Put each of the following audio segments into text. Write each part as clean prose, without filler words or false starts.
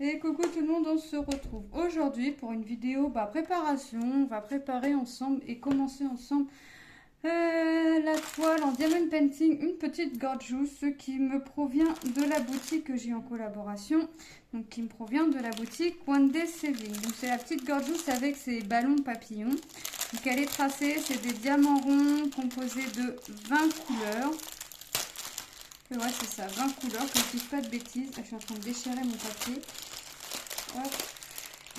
Et coucou tout le monde, on se retrouve aujourd'hui pour une vidéo préparation. On va préparer ensemble et commencer ensemble la toile en diamond painting, une petite gorgeous qui me provient de la boutique que j'ai en collaboration, donc qui me provient de la boutique One Day Saving. Donc c'est la petite gorgeous avec ses ballons papillons. Donc elle est tracée, c'est des diamants ronds composés de 20 couleurs. Ouais, c'est ça, 20 couleurs, que je ne dise pas de bêtises. Je suis en train de déchirer mon papier. Hop.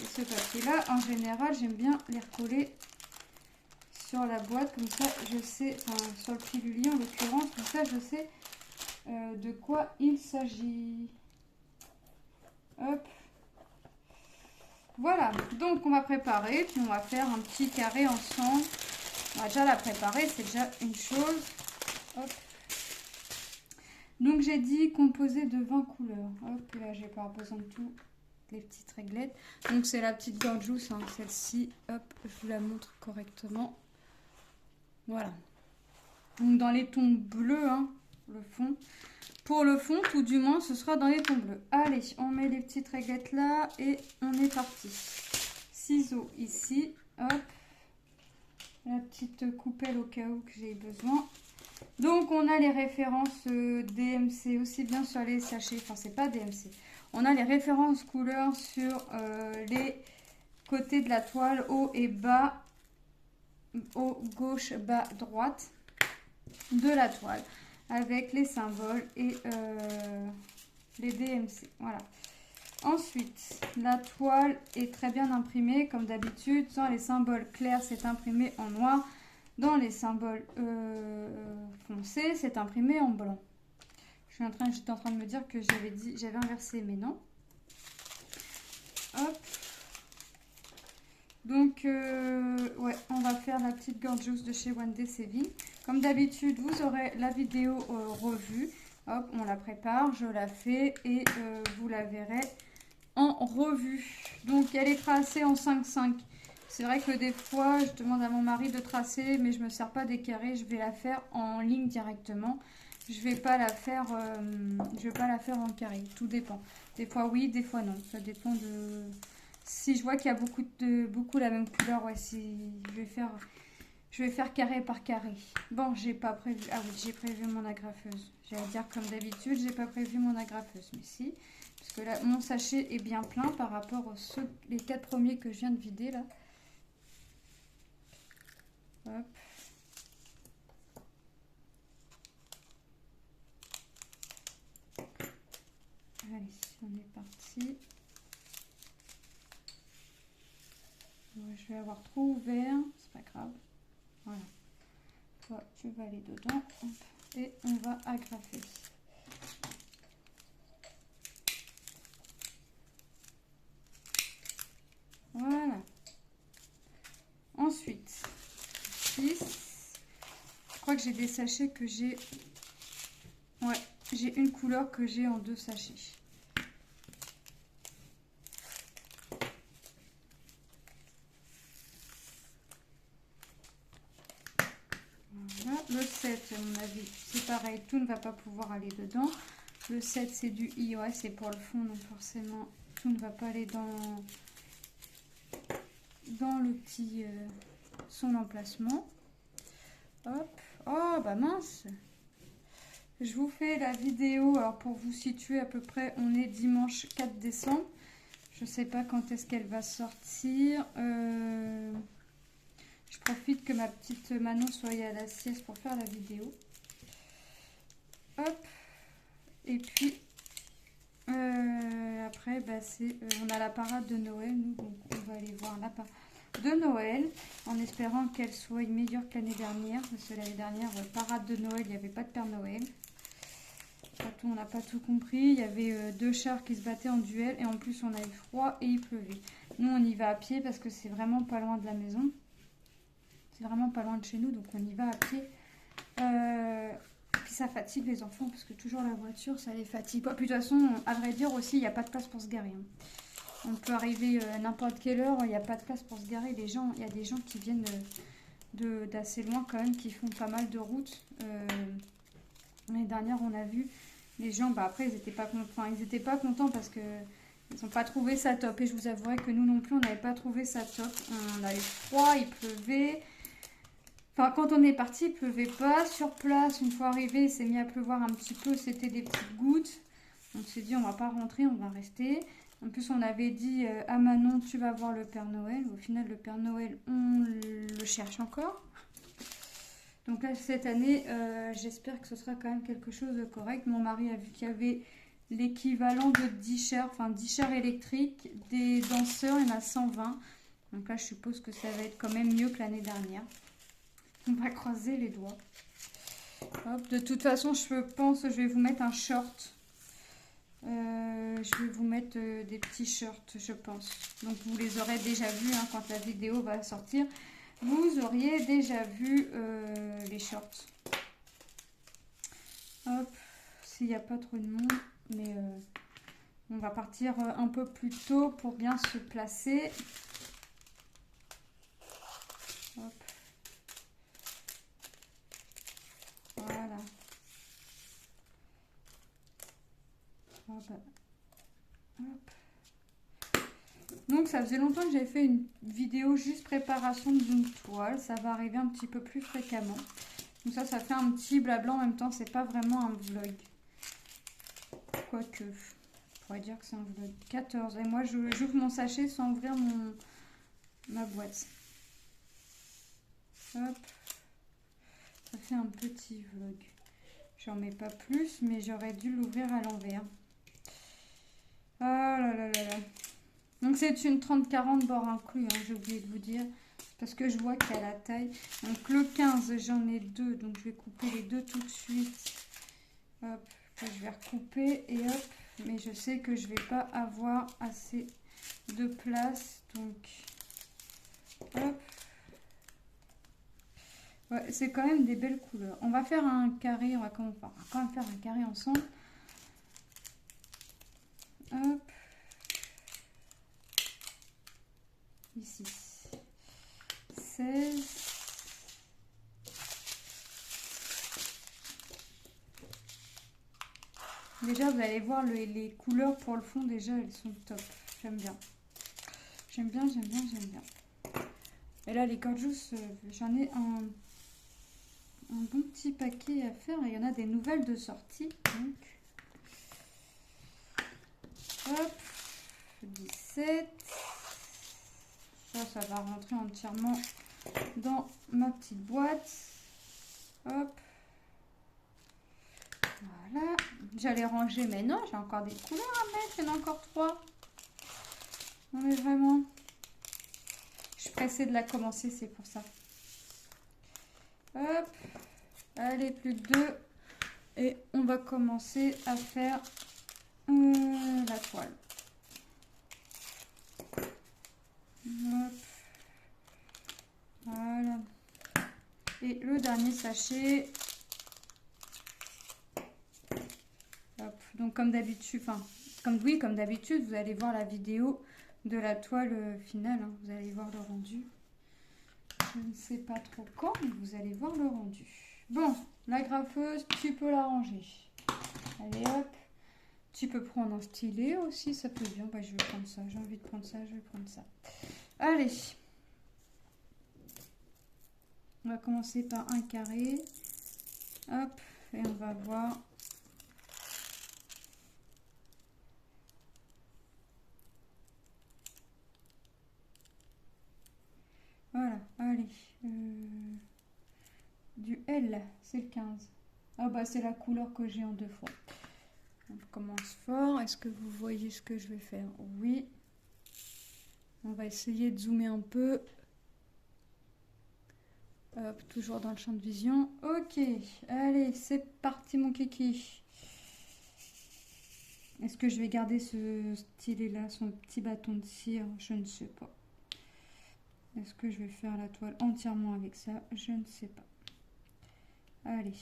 Et ce papier-là, en général, j'aime bien les recoller sur la boîte, comme ça je sais, enfin sur le pilulier en l'occurrence, comme ça je sais de quoi il s'agit. Hop. Voilà, donc on va préparer, puis on va faire un petit carré ensemble. On va déjà la préparer, c'est déjà une chose. Hop. Donc j'ai dit composé de 20 couleurs. Hop, là j'ai pas besoin de tout, les petites réglettes. Donc c'est la petite gorgeous, hein, celle-ci. Hop, je vous la montre correctement. Voilà. Donc dans les tons bleus, hein, le fond. Pour le fond, tout du moins, ce sera dans les tons bleus. Allez, on met les petites réglettes là et on est parti. Ciseaux ici, hop. La petite coupelle au cas où que j'ai besoin. Donc on a les références DMC aussi bien sur les sachets, enfin c'est pas DMC. On a les références couleurs sur les côtés de la toile, haut et bas, haut, gauche, bas, droite de la toile, avec les symboles et les DMC. Voilà. Ensuite, la toile est très bien imprimée comme d'habitude. Dans les symboles clairs, c'est imprimé en noir. Dans les symboles foncés, c'est imprimé en blanc. J'étais en train de me dire que j'avais inversé, mais non. Hop. Donc, ouais, on va faire la petite gorgeous de chez One Day Saving. Comme d'habitude, vous aurez la vidéo revue. Hop, on la prépare, je la fais et vous la verrez en revue. Donc, elle est tracée en 5-5. C'est vrai que des fois, je demande à mon mari de tracer, mais je ne me sers pas des carrés. Je vais la faire en ligne directement. Je vais pas la faire en carré. Tout dépend. Des fois oui, des fois non. Ça dépend de. Si je vois qu'il y a beaucoup la même couleur, ouais, si je vais faire carré par carré. Bon, j'ai pas prévu. Ah oui, j'ai prévu mon agrafeuse. J'allais dire comme d'habitude, j'ai pas prévu mon agrafeuse, mais si. Parce que là, mon sachet est bien plein par rapport aux les 4 premiers que je viens de vider là. Hop. Allez, on est parti. Je vais avoir trop ouvert, c'est pas grave. Voilà. Toi, tu vas aller dedans. Hop, et on va agrafer. Voilà. Ensuite, 6. Je crois que j'ai des sachets que j'ai... Ouais, j'ai une couleur que j'ai en 2 sachets. Voilà. Le 7, à mon avis, c'est pareil. Tout ne va pas pouvoir aller dedans. Le 7, c'est du I. Ouais, c'est pour le fond, donc forcément, tout ne va pas aller dans le petit... son emplacement. Hop. Oh, bah mince. Je vous fais la vidéo, alors pour vous situer à peu près, on est dimanche 4 décembre. Je sais pas quand est-ce qu'elle va sortir. Je profite que ma petite Manon soit à la sieste pour faire la vidéo. Hop. Et puis, après, on a la parade de Noël, nous, donc on va aller voir la parade de Noël, en espérant qu'elle soit meilleure que l'année dernière, parce que l'année dernière, parade de Noël, il n'y avait pas de Père Noël. On n'a pas tout compris. Il y avait 2 chars qui se battaient en duel et en plus on a eu froid et il pleuvait. Nous on y va à pied parce que c'est vraiment pas loin de la maison. C'est vraiment pas loin de chez nous, donc on y va à pied. Puis ça fatigue les enfants parce que toujours la voiture ça les fatigue. Puis de toute façon, à vrai dire aussi, il n'y a pas de place pour se garer. On peut arriver à n'importe quelle heure, il n'y a pas de place pour se garer. Il y a des gens qui viennent d'assez loin quand même, qui font pas mal de routes. L'année dernière, on a vu les gens, après, ils n'étaient pas contents parce que Ils n'ont pas trouvé ça top. Et je vous avouerai que nous non plus, on n'avait pas trouvé ça top. On avait froid, il pleuvait. Enfin, quand on est parti, il pleuvait pas. Sur place, une fois arrivé, il s'est mis à pleuvoir un petit peu. C'était des petites gouttes. On s'est dit, on va pas rentrer, on va rester. En plus, on avait dit à Manon, tu vas voir le Père Noël. Au final, le Père Noël, on le cherche encore. Donc là, cette année, j'espère que ce sera quand même quelque chose de correct. Mon mari a vu qu'il y avait l'équivalent de Disher, enfin Disher électrique, des danseurs, il y en a 120. Donc là, je suppose que ça va être quand même mieux que l'année dernière. On va croiser les doigts. Hop, de toute façon, je pense que je vais vous mettre un short. Je vais vous mettre des petits shorts, je pense. Donc vous les aurez déjà vus hein, quand la vidéo va sortir. Vous auriez déjà vu les shorts. Hop, s'il n'y a pas trop de monde. Mais on va partir un peu plus tôt pour bien se placer. Hop. Voilà. Hop. Hop. Donc ça faisait longtemps que j'avais fait une vidéo juste préparation d'une toile. Ça va arriver un petit peu plus fréquemment. Donc ça fait un petit blabla en même temps. C'est pas vraiment un vlog. Quoique, on pourrait dire que c'est un vlog. 14. Et moi, j'ouvre mon sachet sans ouvrir ma boîte. Hop. Ça fait un petit vlog. J'en mets pas plus, mais j'aurais dû l'ouvrir à l'envers. Oh là là là là. Donc c'est une 30-40 bord inclus, hein, j'ai oublié de vous dire. Parce que je vois qu'il y a la taille. Donc le 15, j'en ai deux. Donc je vais couper les deux tout de suite. Hop, que je vais recouper et hop. Mais je sais que je vais pas avoir assez de place. Donc hop. Ouais, c'est quand même des belles couleurs. On va faire un carré. On va quand même faire un carré ensemble. Hop. Ici. 16. Déjà, vous allez voir les couleurs pour le fond. Déjà, elles sont top. J'aime bien. J'aime bien, j'aime bien, j'aime bien. Et là, les Gorgeous, j'en ai un bon petit paquet à faire. Il y en a des nouvelles de sortie. Donc, hop. 17. Ça va rentrer entièrement dans ma petite boîte. Hop. Voilà. J'allais ranger, mais non, j'ai encore des couleurs à mettre. Il y en a encore 3. Non, mais vraiment. Je suis pressée de la commencer, c'est pour ça. Hop. Allez, plus que 2. Et on va commencer à faire la toile. Hop. Voilà. Et le dernier sachet. Hop. Donc comme d'habitude, comme d'habitude, vous allez voir la vidéo de la toile finale. Hein. Vous allez voir le rendu. Je ne sais pas trop quand, mais vous allez voir le rendu. Bon, la graffeuse, tu peux la ranger. Allez hop. Tu peux prendre un stylet aussi, ça peut bien. Bah, je vais prendre ça. J'ai envie de prendre ça, je vais prendre ça. Allez. On va commencer par un carré. Hop. Et on va voir. Voilà, allez. Du L, c'est le 15. Ah bah c'est la couleur que j'ai en 2 fois. On commence fort. Est-ce que vous voyez ce que je vais faire? Oui. On va essayer de zoomer un peu. Hop, toujours dans le champ de vision. Ok, allez, c'est parti mon kiki. Est-ce que je vais garder ce stylet-là, son petit bâton de cire? Je ne sais pas. Est-ce que je vais faire la toile entièrement avec ça? Je ne sais pas. Allez,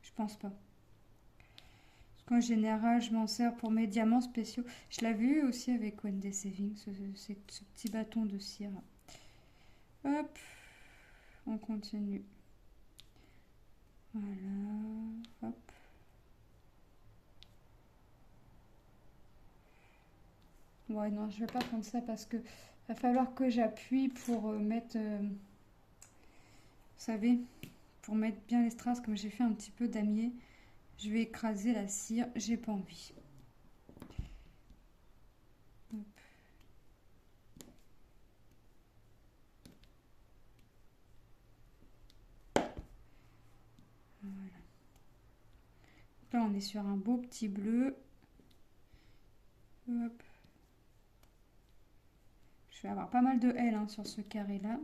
je pense pas. Parce qu'en général, je m'en sers pour mes diamants spéciaux. Je l'avais eu aussi avec Wendy Saving, ce petit bâton de cire. Hop, on continue. Voilà, hop. Ouais, non, je vais pas prendre ça parce que va falloir que j'appuie pour mettre, vous savez, pour mettre bien les strass, comme j'ai fait un petit peu damier. Je vais écraser la cire, j'ai pas envie. Hop. Voilà. Là, on est sur un beau petit bleu. Hop. Je vais avoir pas mal de L hein, sur ce carré-là.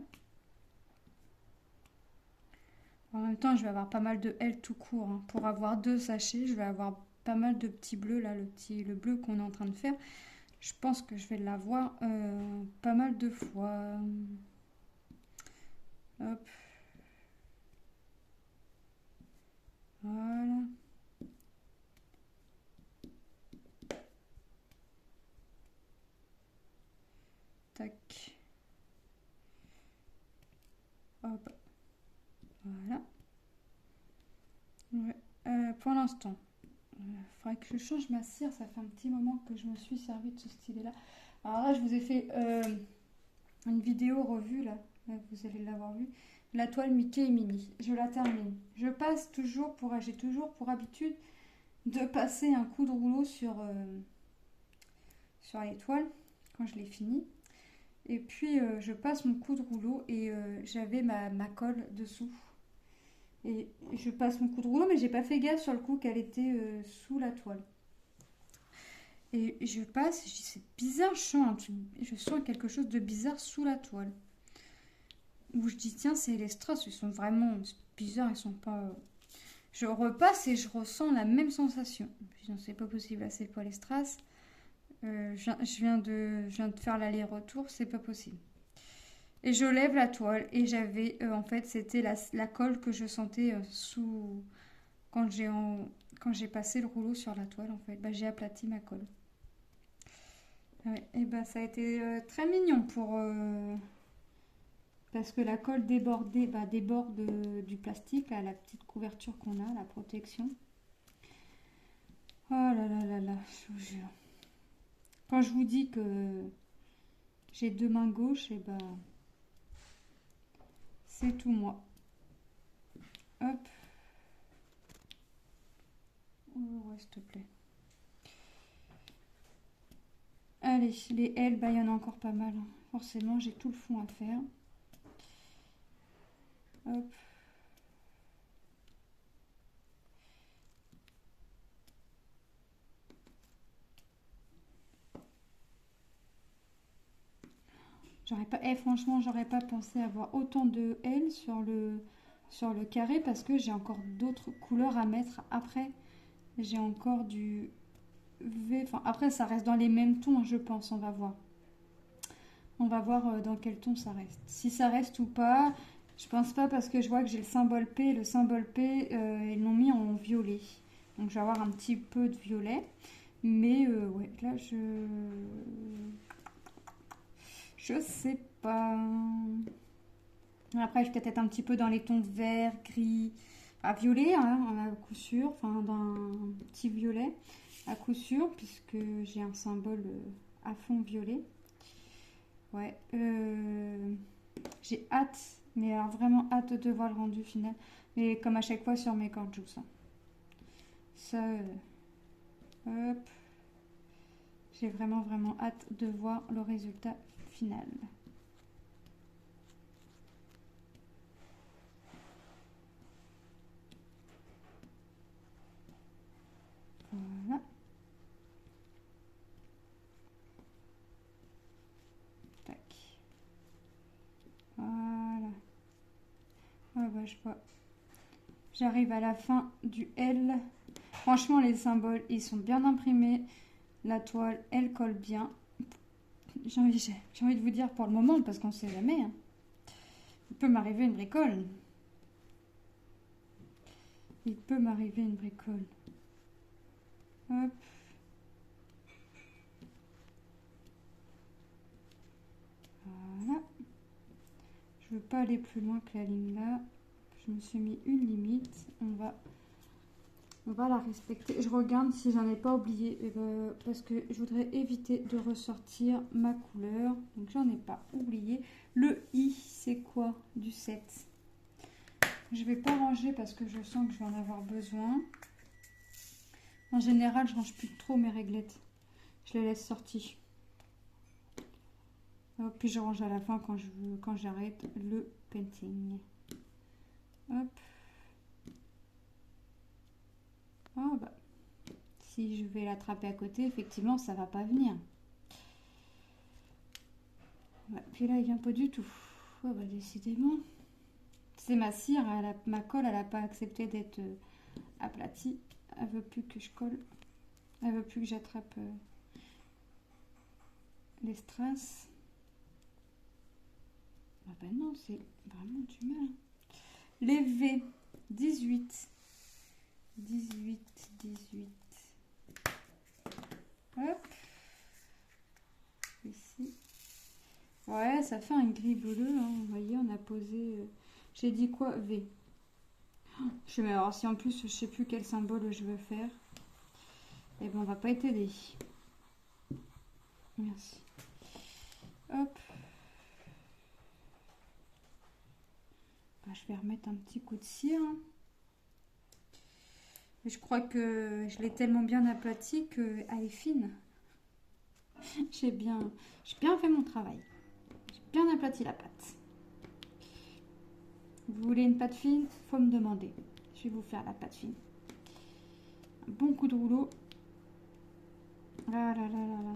En même temps, je vais avoir pas mal de L tout court. Hein. Pour avoir 2 sachets, je vais avoir pas mal de petits bleus. Là, le bleu qu'on est en train de faire, je pense que je vais l'avoir pas mal de fois. Hop. Voilà. Tac. Hop. Voilà. Ouais. Pour l'instant, faudrait que je change ma cire. Ça fait un petit moment que je me suis servi de ce stylet-là. Alors là, je vous ai fait une vidéo revue, là. Là, vous allez l'avoir vue. La toile Mickey et Minnie. Je la termine. Je passe toujours j'ai toujours pour habitude de passer un coup de rouleau sur les toiles quand je l'ai fini. Et puis, je passe mon coup de rouleau et j'avais ma colle dessous. Et je passe mon coup de rouleau, mais j'ai pas fait gaffe sur le coup qu'elle était sous la toile. Et je passe, je dis c'est bizarre, je sens quelque chose de bizarre sous la toile. Où je dis tiens, c'est les strass, ils sont vraiment bizarres, ils sont pas. Je repasse et je ressens la même sensation. Je dis non, c'est pas possible, là c'est pas les strass. Je viens de faire l'aller-retour, c'est pas possible. Et je lève la toile et j'avais, en fait, c'était la colle que je sentais sous quand j'ai passé le rouleau sur la toile, en fait. Bah, j'ai aplati ma colle. Ouais, et bah ça a été très mignon parce que la colle débordait, déborde du plastique, là, la petite couverture qu'on a, la protection. Oh là là là là, je vous jure. Quand je vous dis que j'ai 2 mains gauches, et bah c'est tout moi. Hop. Oh, ouais, s'il te plaît. Allez, les L, bah il y en a encore pas mal. Hein. Forcément, j'ai tout le fond à faire. Hop. Franchement, j'aurais pas pensé avoir autant de L sur le carré parce que j'ai encore d'autres couleurs à mettre après. J'ai encore du V. Enfin, après, ça reste dans les mêmes tons, je pense. On va voir. On va voir dans quel ton ça reste. Si ça reste ou pas, je pense pas parce que je vois que j'ai le symbole P. Le symbole P, ils l'ont mis en violet. Donc, je vais avoir un petit peu de violet. Mais ouais, là, je sais pas. Après, je vais peut-être être un petit peu dans les tons vert, gris, violet, hein, à coup sûr. Enfin, dans un petit violet, à coup sûr, puisque j'ai un symbole à fond violet. Ouais. J'ai hâte, mais alors vraiment hâte de voir le rendu final. Mais comme à chaque fois sur mes Gorgeous. Hein. Ça, hop. J'ai vraiment, vraiment hâte de voir le résultat final. Voilà. Tac. Voilà. Ah bah je vois. J'arrive à la fin du L. Franchement, les symboles, ils sont bien imprimés. La toile, elle colle bien. J'ai envie de vous dire pour le moment, parce qu'on ne sait jamais. Hein. Il peut m'arriver une bricole. Il peut m'arriver une bricole. Hop. Voilà. Je veux pas aller plus loin que la ligne là. Je me suis mis une limite. On On va la respecter. Je regarde si j'en ai pas oublié. Parce que je voudrais éviter de ressortir ma couleur. Donc j'en ai pas oublié. Le I, c'est quoi du 7? Je vais pas ranger parce que je sens que je vais en avoir besoin. En général, je range plus trop mes réglettes. Je les laisse sorties. Hop, puis je range à la fin quand j'arrête le painting. Hop. Ah bah. Si je vais l'attraper à côté, effectivement, ça va pas venir. Ouais, puis là, il vient pas du tout. Oh bah, décidément. C'est ma cire, ma colle, elle n'a pas accepté d'être aplatie. Elle veut plus que je colle. Elle veut plus que j'attrape les strass. Ah ben non, c'est vraiment du mal. Les V, 18. 18. Hop. Ici. Ouais, ça fait un gris bleu. Hein. Vous voyez, on a posé... J'ai dit quoi? V. Je sais, mais alors si en plus je sais plus quel symbole je veux faire, et ben on va pas être aidé. Merci. Hop. Bah, je vais remettre un petit coup de cire. Et je crois que je l'ai tellement bien aplatie qu'elle est fine. J'ai bien fait mon travail. J'ai bien aplati la pâte. Vous voulez une pâte fine? Faut me demander. Je vais vous faire la pâte fine. Un bon coup de rouleau. Ah là là là là.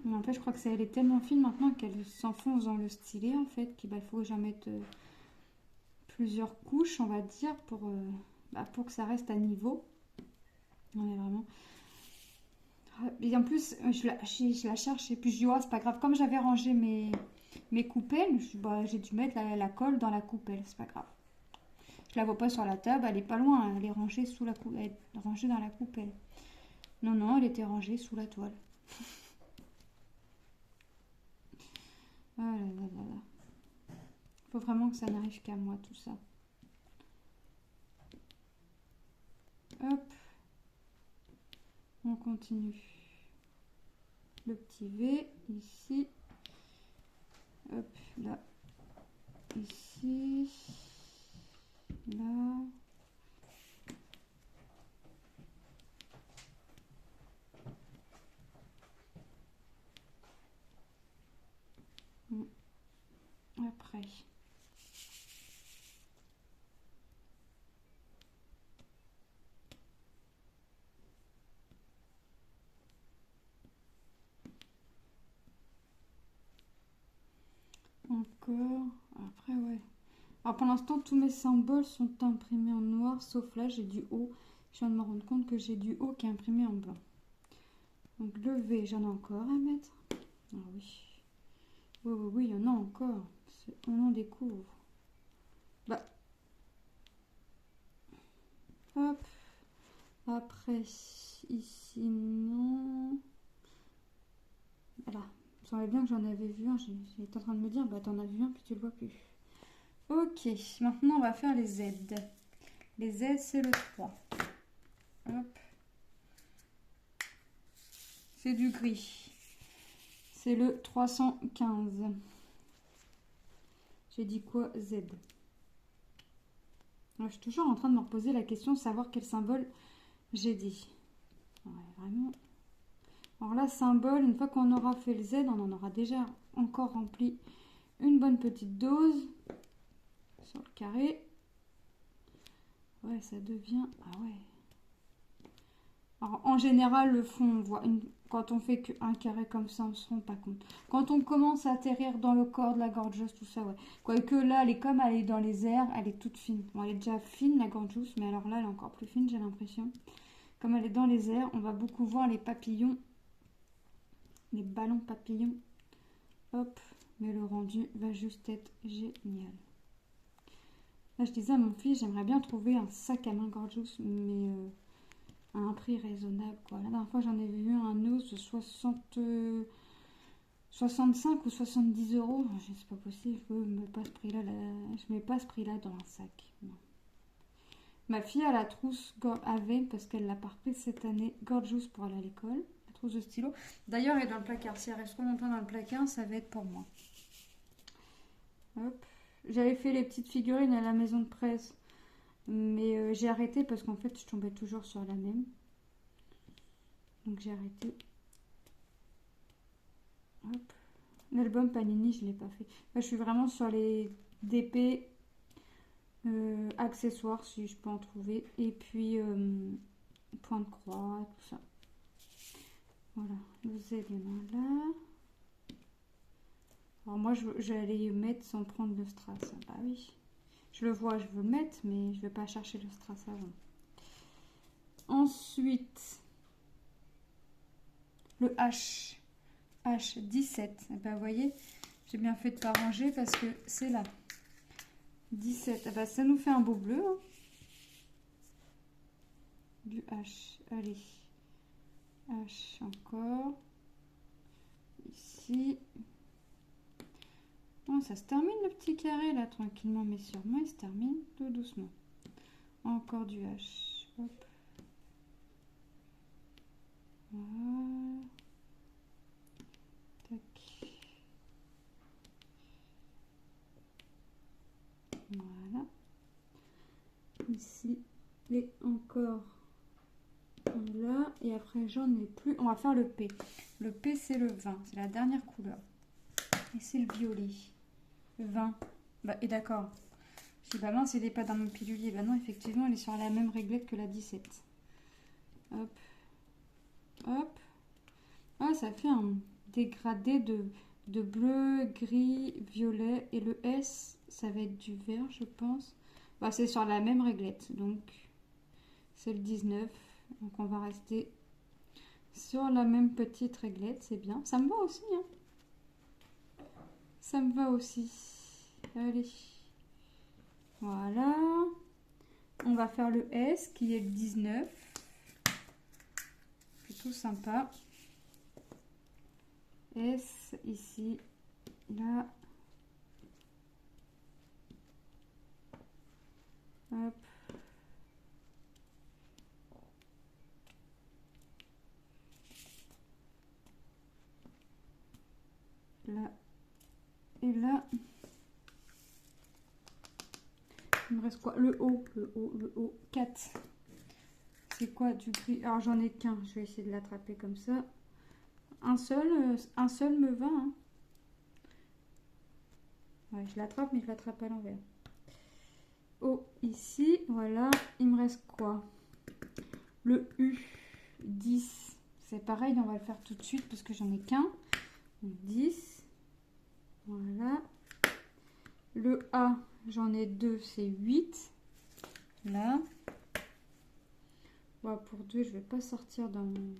Mais en fait, je crois que elle est tellement fine maintenant qu'elle s'enfonce dans le stylet, en fait, qu'il faut que j'en mette plusieurs couches, on va dire, pour que ça reste à niveau. On est vraiment... Et en plus, je la cherche et puis je dis, oh, c'est pas grave. Comme j'avais rangé mes coupelles, j'ai dû mettre la colle dans la coupelle, c'est pas grave. Je la vois pas sur la table, elle est pas loin, elle est rangée elle est rangée dans la coupelle. Non, non, elle était rangée sous la toile. Oh là là là là. Faut vraiment que ça n'arrive qu'à moi, tout ça. Hop. On continue. Le petit V, ici. Hop, là. Ici. Là. Après. Encore. Après, ouais. Alors pour l'instant, tous mes symboles sont imprimés en noir, sauf là, j'ai du haut. Je viens de me rendre compte que j'ai du haut qui est imprimé en blanc. Donc le V, j'en ai encore à mettre. Ah oui. Oui, oui, oui, il y en a encore. On en découvre. Bah. Hop. Après, ici, non. Voilà. Il me semblait bien que j'en avais vu un. J'étais en train de me dire, bah t'en as vu un, puis tu le vois plus. Ok, maintenant on va faire les Z. Les Z, c'est le 3. Hop. C'est du gris. C'est le 315. J'ai dit quoi? Z. Alors, je suis toujours en train de me reposer la question de savoir quel symbole j'ai dit. Ouais, vraiment. Alors là, symbole, une fois qu'on aura fait le Z, on en aura déjà encore rempli une bonne petite dose sur le carré. Ouais, ça devient... Ah ouais. Alors, en général, le fond, on voit quand on fait qu'un carré comme ça, on ne se rend pas compte. Quand on commence à atterrir dans le corps de la gorgeuse, tout ça, ouais. Quoique là, comme elle est dans les airs, elle est toute fine. Bon, elle est déjà fine, la gorgeuse, mais alors là, elle est encore plus fine, j'ai l'impression. Comme elle est dans les airs, on va beaucoup voir les papillons, les ballons papillons. Hop, mais le rendu va juste être génial. Là, je disais à mon fils, j'aimerais bien trouver un sac à main gorgeous, mais à un prix raisonnable, quoi. La dernière fois, j'en ai vu un os de 65 ou 70 euros. C'est pas possible, je mets pas ce prix-là dans un sac. Non. Ma fille a la trousse avait, parce qu'elle l'a pas reprise cette année, Gorgeous pour aller à l'école. La trousse de stylo. D'ailleurs, elle est dans le placard. Si elle reste trop longtemps dans le placard, ça va être pour moi. Hop. J'avais fait les petites figurines à la maison de presse. Mais j'ai arrêté parce qu'en fait, je tombais toujours sur la même. Donc j'ai arrêté. Hop. L'album Panini, je ne l'ai pas fait. Moi, je suis vraiment sur les DP accessoires, si je peux en trouver. Et puis, point de croix, tout ça. Voilà, les éléments là. Alors moi, j'allais mettre sans prendre le strass. Bah oui. Je le vois, je veux le mettre, mais je ne vais pas chercher le strass avant. Ensuite, le H. H17. Et ben, vous voyez, j'ai bien fait de pas ranger parce que c'est là. 17. Et ben, ça nous fait un beau bleu. Hein. Du H. Allez. H encore. Ici. Oh, ça se termine le petit carré là, tranquillement, mais sûrement, il se termine tout doucement. Encore du H. Hop. Voilà. Tac. Voilà. Ici, et encore là. Et après, j'en ai plus. On va faire le P. Le P, c'est le 20. C'est la dernière couleur. Et c'est le violet. 20. Bah, et d'accord. Je dis, bah mince, il n'est pas dans mon pilulier. Bah non, effectivement, elle est sur la même réglette que la 17. Hop. Hop. Ah, ça fait un dégradé de bleu, gris, violet. Et le S, ça va être du vert, je pense. Bah, c'est sur la même réglette. Donc, c'est le 19. Donc, on va rester sur la même petite réglette. C'est bien. Ça me va aussi, hein. Ça me va aussi. Allez. Voilà. On va faire le S qui est le 19. Plutôt sympa. S ici. Là. Hop. Là. Et là. Il me reste quoi? Le haut, le haut, le haut. 4. C'est quoi du gris? Alors j'en ai qu'un. Je vais essayer de l'attraper comme ça. Un seul me va. Hein. Ouais, je l'attrape, mais je l'attrape à l'envers. Oh, ici, voilà. Il me reste quoi? Le U, 10. C'est pareil, on va le faire tout de suite parce que j'en ai qu'un. 10. Voilà. Le A, j'en ai 2, c'est 8. Là. Bon, pour 2, je ne vais pas sortir dans mon...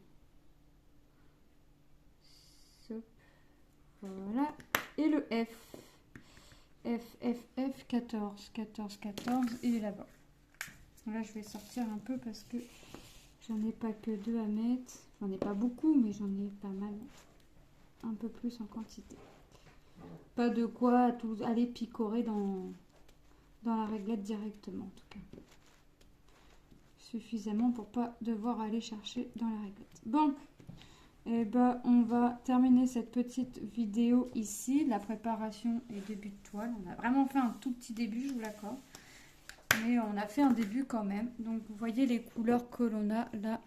Voilà. Et le F. F, 14. 14, 14. Il est là-bas. Là, je vais sortir un peu parce que j'en ai pas que 2 à mettre. J'en ai pas beaucoup, mais j'en ai pas mal. Un peu plus en quantité. Pas de quoi tout aller picorer dans la réglette directement, en tout cas. Suffisamment pour pas devoir aller chercher dans la réglette. Bon, et ben on va terminer cette petite vidéo ici. La préparation et début de toile. On a vraiment fait un tout petit début, je vous l'accorde. Mais on a fait un début quand même. Donc vous voyez les couleurs que l'on a là.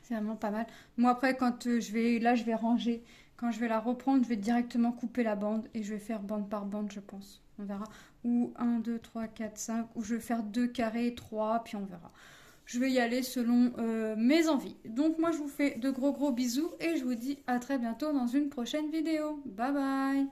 C'est vraiment pas mal. Moi après quand je vais ranger. Quand je vais la reprendre, je vais directement couper la bande et je vais faire bande par bande, je pense. On verra. Ou 1, 2, 3, 4, 5. Ou je vais faire 2 carrés, 3, puis on verra. Je vais y aller selon mes envies. Donc moi, je vous fais de gros bisous et je vous dis à très bientôt dans une prochaine vidéo. Bye bye!